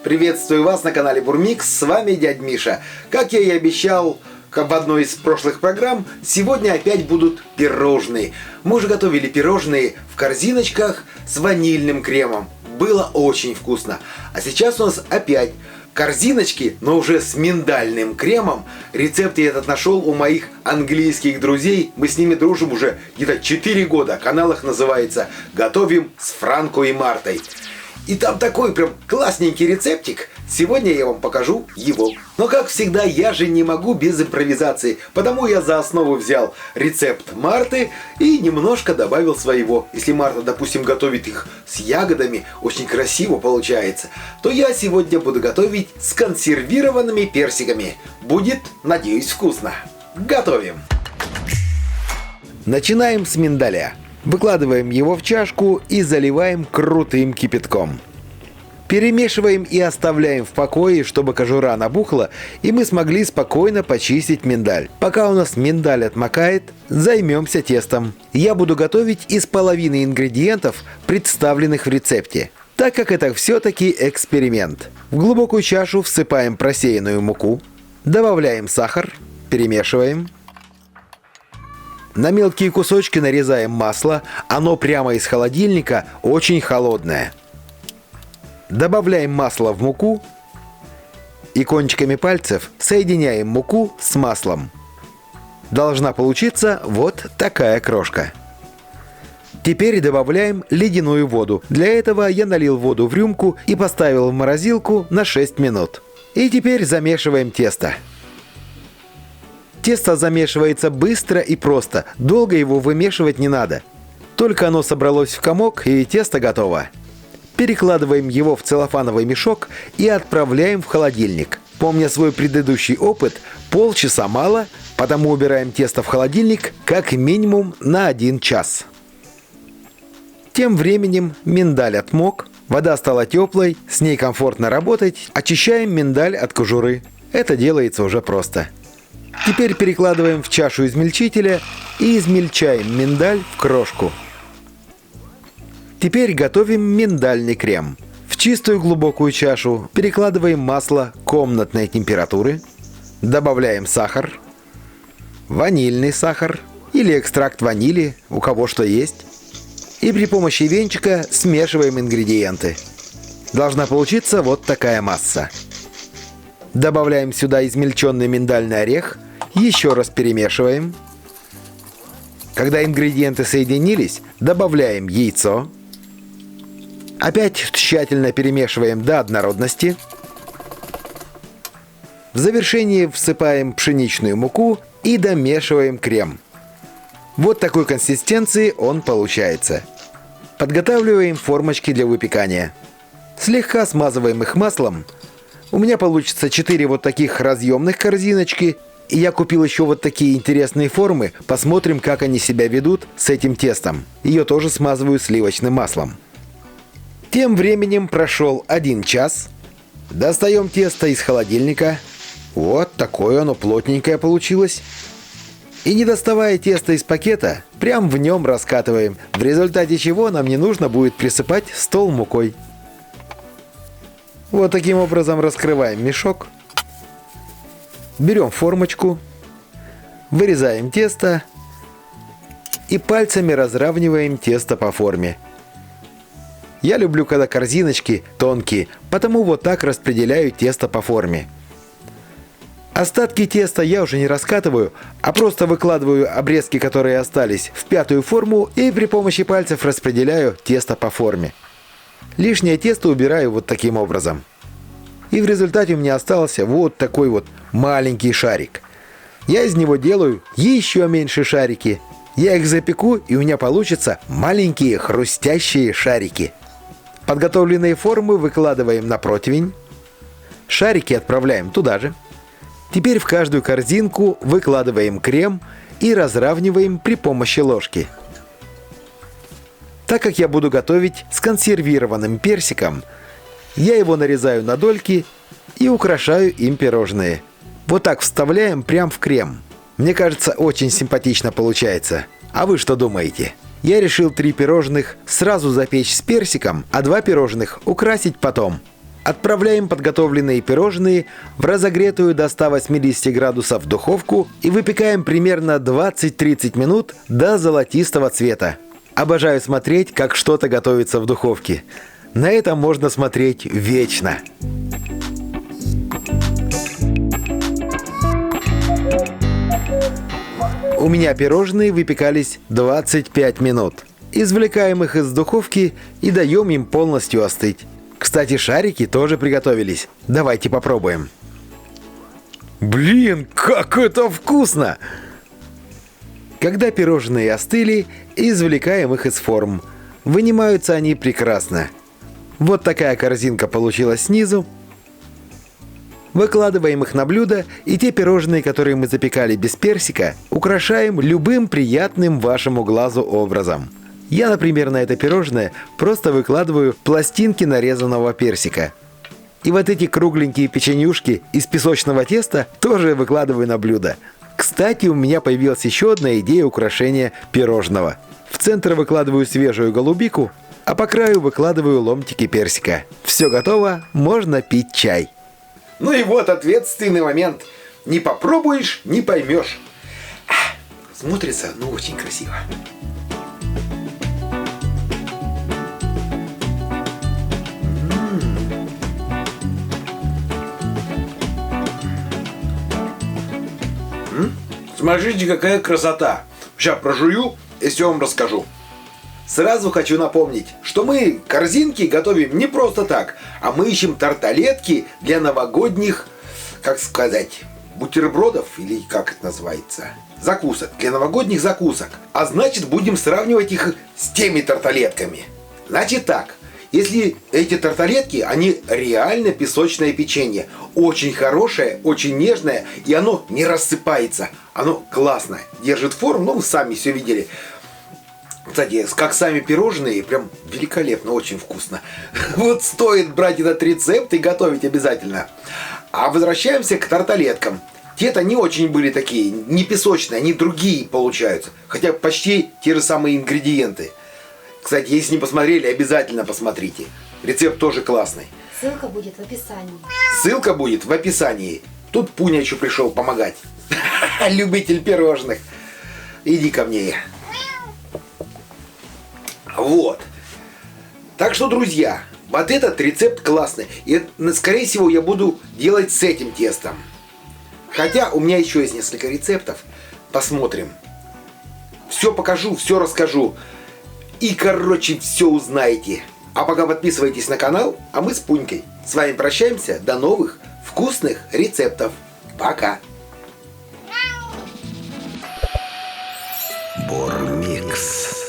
Приветствую вас на канале Бурмикс, с вами дядь Миша. Как я и обещал в одной из прошлых программ, сегодня опять будут пирожные. Мы уже готовили пирожные в корзиночках с ванильным кремом. Было очень вкусно. А сейчас у нас опять корзиночки, но уже с миндальным кремом. Рецепт я этот нашел у моих английских друзей. Мы с ними дружим уже где-то 4 года. Канал их называется «Готовим с Франко и Мартой». И там такой прям классненький рецептик. Сегодня я вам покажу его. Но как всегда, я же не могу без импровизации. Потому я за основу взял рецепт Марты и немножко добавил своего. Если Марта, допустим, готовит их с ягодами, очень красиво получается, то я сегодня буду готовить с консервированными персиками. Будет, надеюсь, вкусно. Готовим! Начинаем с миндаля. Выкладываем его в чашку и заливаем крутым кипятком. Перемешиваем и оставляем в покое, чтобы кожура набухла, и мы смогли спокойно почистить миндаль. Пока у нас миндаль отмокает, займемся тестом. Я буду готовить из половины ингредиентов, представленных в рецепте, так как это все-таки эксперимент. В глубокую чашу всыпаем просеянную муку, добавляем сахар, перемешиваем. На мелкие кусочки нарезаем масло, оно прямо из холодильника, очень холодное. Добавляем масло в муку и кончиками пальцев соединяем муку с маслом. Должна получиться вот такая крошка. Теперь добавляем ледяную воду. Для этого я налил воду в рюмку и поставил в морозилку на 6 минут. И теперь замешиваем тесто. Тесто замешивается быстро и просто, долго его вымешивать не надо. Только оно собралось в комок, и тесто готово. Перекладываем его в целлофановый мешок и отправляем в холодильник. Помня свой предыдущий опыт, полчаса мало, потому убираем тесто в холодильник как минимум на 1 час. Тем временем миндаль отмок, вода стала теплой, с ней комфортно работать, очищаем миндаль от кожуры. Это делается уже просто. Теперь перекладываем в чашу измельчителя и измельчаем миндаль в крошку. Теперь готовим миндальный крем. В чистую глубокую чашу перекладываем масло комнатной температуры, добавляем сахар, ванильный сахар или экстракт ванили, у кого что есть, и при помощи венчика смешиваем ингредиенты. Должна получиться вот такая масса. Добавляем сюда измельченный миндальный орех, еще раз перемешиваем. Когда ингредиенты соединились, добавляем яйцо. Опять тщательно перемешиваем до однородности. В завершении всыпаем пшеничную муку и домешиваем крем. Вот такой консистенции он получается. Подготавливаем формочки для выпекания. Слегка смазываем их маслом. У меня получится 4 вот таких разъемных корзиночки. И я купил еще вот такие интересные формы. Посмотрим, как они себя ведут с этим тестом. Ее тоже смазываю сливочным маслом. Тем временем прошел 1 час. Достаем тесто из холодильника. Вот такое оно плотненькое получилось. И не доставая тесто из пакета, прям в нем раскатываем. В результате чего нам не нужно будет присыпать стол мукой. Вот таким образом раскрываем мешок. Берем формочку, вырезаем тесто и пальцами разравниваем тесто по форме. Я люблю, когда корзиночки тонкие, потому вот так распределяю тесто по форме. Остатки теста я уже не раскатываю, а просто выкладываю обрезки, которые остались, в 5-ю форму и при помощи пальцев распределяю тесто по форме. Лишнее тесто убираю вот таким образом. И в результате у меня остался вот такой вот маленький шарик. Я из него делаю еще меньше шарики. Я их запеку, и у меня получатся маленькие хрустящие шарики. Подготовленные формы выкладываем на противень. Шарики отправляем туда же. Теперь в каждую корзинку выкладываем крем и разравниваем при помощи ложки. Так как я буду готовить с консервированным персиком, я его нарезаю на дольки и украшаю им пирожные. Вот так вставляем прям в крем. Мне кажется, очень симпатично получается. А вы что думаете? Я решил 3 пирожных сразу запечь с персиком, а 2 пирожных украсить потом. Отправляем подготовленные пирожные в разогретую до 180 градусов духовку и выпекаем примерно 20-30 минут до золотистого цвета. Обожаю смотреть, как что-то готовится в духовке. На это можно смотреть вечно. У меня пирожные выпекались 25 минут. Извлекаем их из духовки и даем им полностью остыть. Кстати, шарики тоже приготовились. Давайте попробуем. Блин, как это вкусно! Когда пирожные остыли, извлекаем их из форм. Вынимаются они прекрасно. Вот такая корзинка получилась снизу. Выкладываем их на блюдо, и те пирожные, которые мы запекали без персика, украшаем любым приятным вашему глазу образом. Я, например, на это пирожное просто выкладываю пластинки нарезанного персика. И вот эти кругленькие печенюшки из песочного теста тоже выкладываю на блюдо. Кстати, у меня появилась еще одна идея украшения пирожного. В центр выкладываю свежую голубику, а по краю выкладываю ломтики персика. Все готово, можно пить чай. Ну и вот ответственный момент. Не попробуешь, не поймешь. Смотрится, ну, очень красиво. Смотрите, какая красота. Сейчас прожую и все вам расскажу. Сразу хочу напомнить, что мы корзинки готовим не просто так, а мы ищем тарталетки для новогодних, как сказать, бутербродов, или как это называется, закусок, для новогодних закусок. А значит, будем сравнивать их с теми тарталетками. Значит так, если эти тарталетки, они реально песочное печенье. Очень хорошее, очень нежное, и оно не рассыпается. Оно классное, держит форму, ну вы сами все видели. Кстати, как сами пирожные, прям великолепно, очень вкусно. Вот стоит брать этот рецепт и готовить обязательно. А возвращаемся к тарталеткам. Те-то не очень были такие, не песочные, они другие получаются. Хотя почти те же самые ингредиенты. Кстати, если не посмотрели, обязательно посмотрите. Рецепт тоже классный. Ссылка будет в описании. Ссылка будет в описании. Тут Пуня еще пришел помогать. Любитель пирожных. Иди ко мне. Вот. Так что, друзья, вот этот рецепт классный. И, скорее всего, я буду делать с этим тестом. Хотя у меня еще есть несколько рецептов. Посмотрим. Все покажу, все расскажу. И, короче, все узнаете. А пока подписывайтесь на канал, а мы с Пунькой с вами прощаемся. До новых вкусных рецептов. Пока. Бормикс.